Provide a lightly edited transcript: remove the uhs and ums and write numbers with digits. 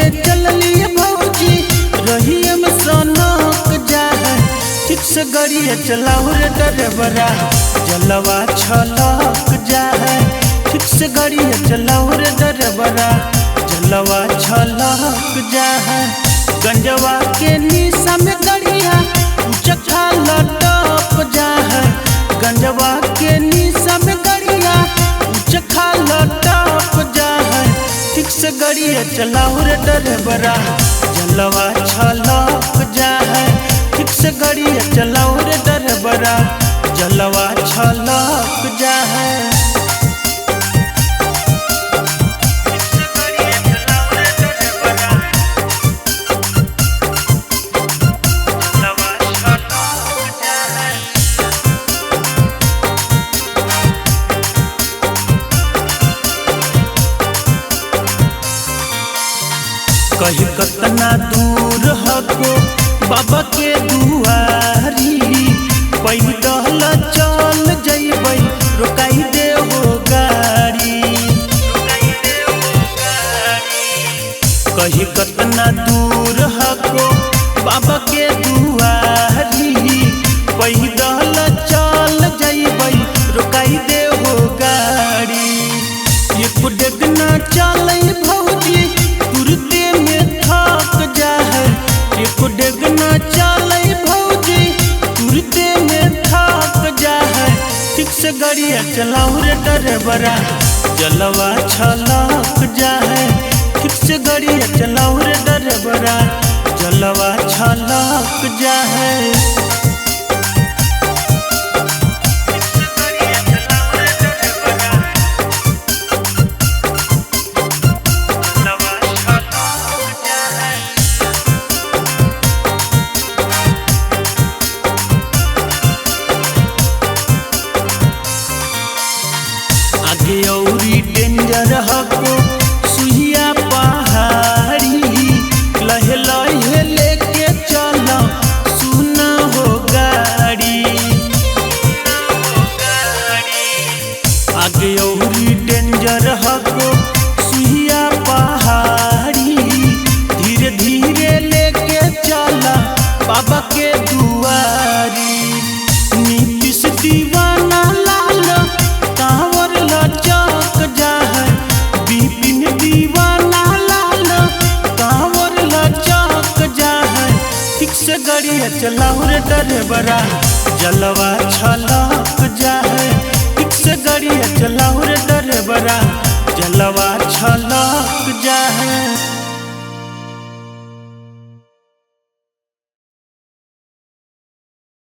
के चलली भौजी रहिए में सनक जा है। ठीक से गाड़िया चलाओ रे ड्राइवरा जलवा छलक जा है। ठीक से गाड़िया चलाओ रे ड्राइवरा जलवा छलक जा है। गंजवा के निशा में गाड़िया चक्का लटक जा है। गंजवा के निशा में गाड़िया चक्का लटक जा है। ठीक से गाड़िया चलाओ रे ड्राइवरा जलवा छलक जा है। ठीक से गाड़िया चलाओ रे ड्राइवरा जलवा छलक जा है। कहीं कतना दूर हको बाबा के दुआरी पैदल चल जइबै रोकाई दे हो गाड़ी। कहीं कतना दूर हको बाबा के दुआरी पैदल चल जइबै रोकाई दे हो गाड़ी। एक डेगना चलै भौजी तुरते में थक जा है। एक डेगना चलै भौजी तुरते में थक जा है। ठीक से गाड़िया चलाओ रे ड्राइवरा जलवा छलक जा है। ठीक से गाड़िया चलाओ रे ड्राइवरा जलवा छलक जा है। आगे औरी डेंजर हको सुइया पहाड़ी लहे लहे लेके चलो सुना हो गाड़ी। आगे औरी डेंजर हको सुइया पहाड़ी धीरे धीरे लेके चला बाबा के दुआरी। नीतीश दीवाना लाल कांवर लचक जा है। विपिन दीवाना लाल कांवर लचक जा है। ठीक से गाड़िया चलाओ रे ड्राइवरा जलवा छलक जा है। ठीक से गाड़िया चलाओ रे ड्राइवरा जलवा छलक जा है।